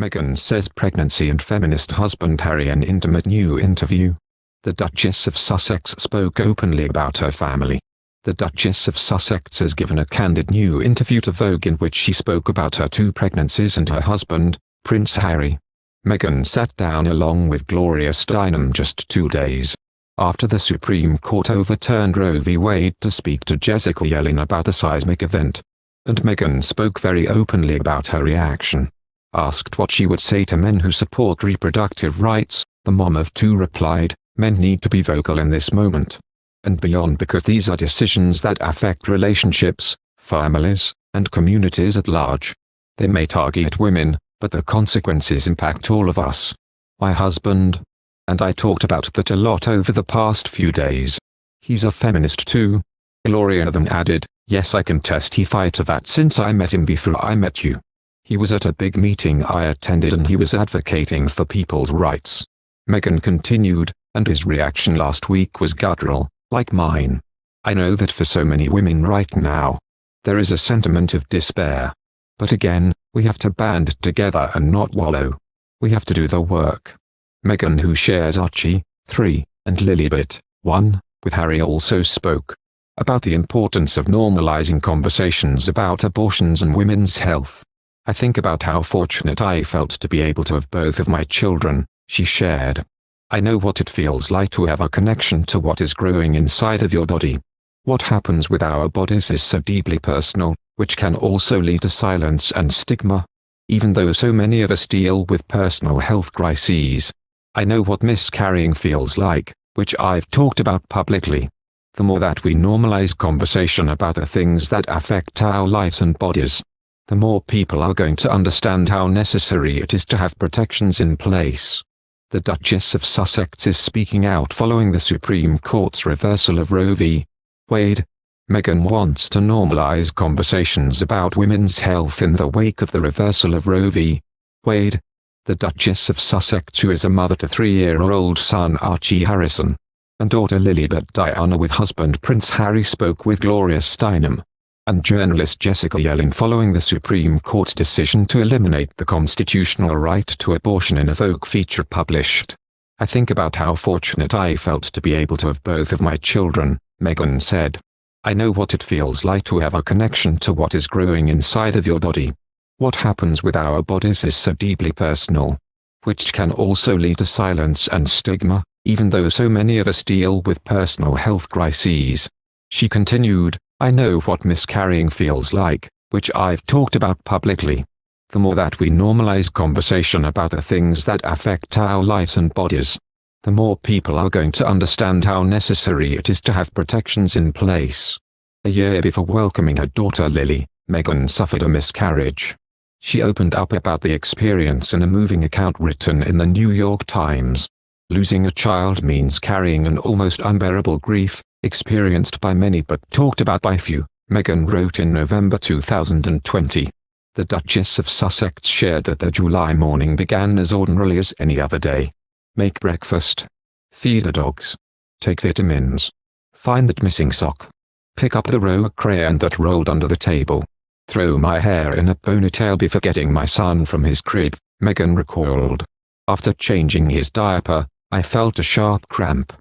Meghan says pregnancy and feminist husband Harry an intimate new interview. The Duchess of Sussex spoke openly about her family. The Duchess of Sussex has given a candid new interview to Vogue in which she spoke about her 2 pregnancies and her husband, Prince Harry. Meghan sat down along with Gloria Steinem just 2 days after the Supreme Court overturned Roe v. Wade to speak to Jessica Yellin about the seismic event. And Meghan spoke very openly about her reaction. Asked what she would say to men who support reproductive rights, the mom of 2 replied, "Men need to be vocal in this moment and beyond because these are decisions that affect relationships, families, and communities at large. They may target women, but the consequences impact all of us. My husband and I talked about that a lot over the past few days. He's a feminist too." Gloria then added, "Yes, I can testify to that since I met him before I met you. He was at a big meeting I attended and he was advocating for people's rights." Meghan continued, "And his reaction last week was guttural, like mine. I know that for so many women right now, there is a sentiment of despair. But again, we have to band together and not wallow. We have to do the work." Meghan, who shares Archie, 3, and Lilibet, 1, with Harry, also spoke about the importance of normalizing conversations about abortions and women's health. "I think about how fortunate I felt to be able to have both of my children," she shared. "I know what it feels like to have a connection to what is growing inside of your body. What happens with our bodies is so deeply personal, which can also lead to silence and stigma. Even though so many of us deal with personal health crises. I know what miscarrying feels like, which I've talked about publicly. The more that we normalize conversation about the things that affect our lives and bodies, the more people are going to understand how necessary it is to have protections in place." The Duchess of Sussex is speaking out following the Supreme Court's reversal of Roe v. Wade. Meghan wants to normalize conversations about women's health in the wake of the reversal of Roe v. Wade. The Duchess of Sussex, who is a mother to 3-year-old son Archie Harrison and daughter Lilibet Diana with husband Prince Harry, spoke with Gloria Steinem and journalist Jessica Yellin following the Supreme Court's decision to eliminate the constitutional right to abortion in a Vogue feature published. "I think about how fortunate I felt to be able to have both of my children," Meghan said. "I know what it feels like to have a connection to what is growing inside of your body. What happens with our bodies is so deeply personal, which can also lead to silence and stigma, even though so many of us deal with personal health crises." She continued, "I know what miscarrying feels like, which I've talked about publicly. The more that we normalize conversation about the things that affect our lives and bodies, the more people are going to understand how necessary it is to have protections in place." A year before welcoming her daughter Lily, Meghan suffered a miscarriage. She opened up about the experience in a moving account written in the New York Times. "Losing a child means carrying an almost unbearable grief, experienced by many but talked about by few," Meghan wrote in November 2020. The Duchess of Sussex shared that their July morning began as ordinarily as any other day. "Make breakfast. Feed the dogs. Take vitamins. Find that missing sock. Pick up the row crayon that rolled under the table. Throw my hair in a ponytail before getting my son from his crib," Meghan recalled. "After changing his diaper, I felt a sharp cramp.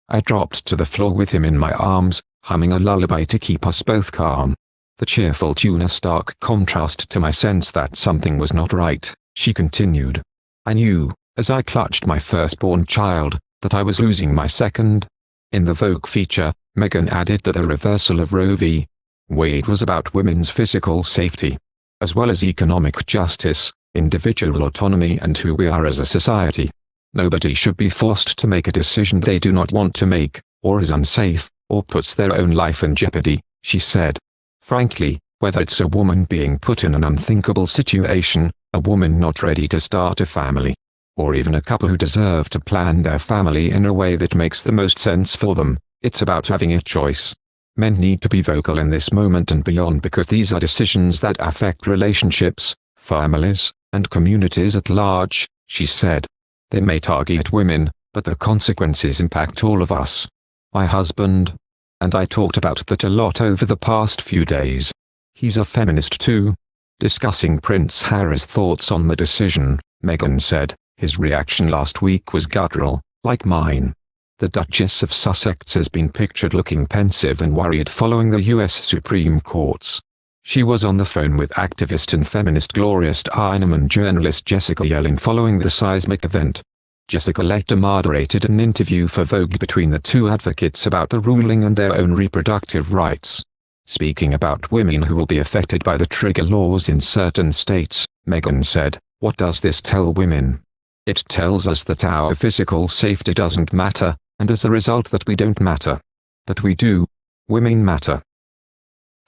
I dropped to the floor with him in my arms, humming a lullaby to keep us both calm. The cheerful tune, a stark contrast to my sense that something was not right," she continued. "I knew, as I clutched my firstborn child, that I was losing my second." In the Vogue feature, Meghan added that the reversal of Roe v. Wade was about women's physical safety, as well as economic justice, individual autonomy, and who we are as a society. "Nobody should be forced to make a decision they do not want to make, or is unsafe, or puts their own life in jeopardy," she said. "Frankly, whether it's a woman being put in an unthinkable situation, a woman not ready to start a family, or even a couple who deserve to plan their family in a way that makes the most sense for them, it's about having a choice. Men need to be vocal in this moment and beyond because these are decisions that affect relationships, families, and communities at large," she said. "They may target women, but the consequences impact all of us. My husband and I talked about that a lot over the past few days. He's a feminist too." Discussing Prince Harry's thoughts on the decision, Meghan said. His reaction last week was guttural, like mine. The Duchess of Sussex has been pictured looking pensive and worried following the US Supreme Court's. She was on the phone with activist and feminist Gloria Steinem and journalist Jessica Yellin following the seismic event. Jessica later moderated an interview for Vogue between the two advocates about the ruling and their own reproductive rights. Speaking about women who will be affected by the trigger laws in certain states, Meghan said, "What does this tell women? It tells us that our physical safety doesn't matter, and as a result that we don't matter. But we do. Women matter."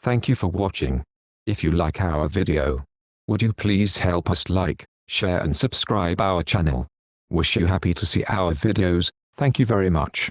Thank you for watching. If you like our video, would you please help us like, share and subscribe our channel. Wish you happy to see our videos. Thank you very much.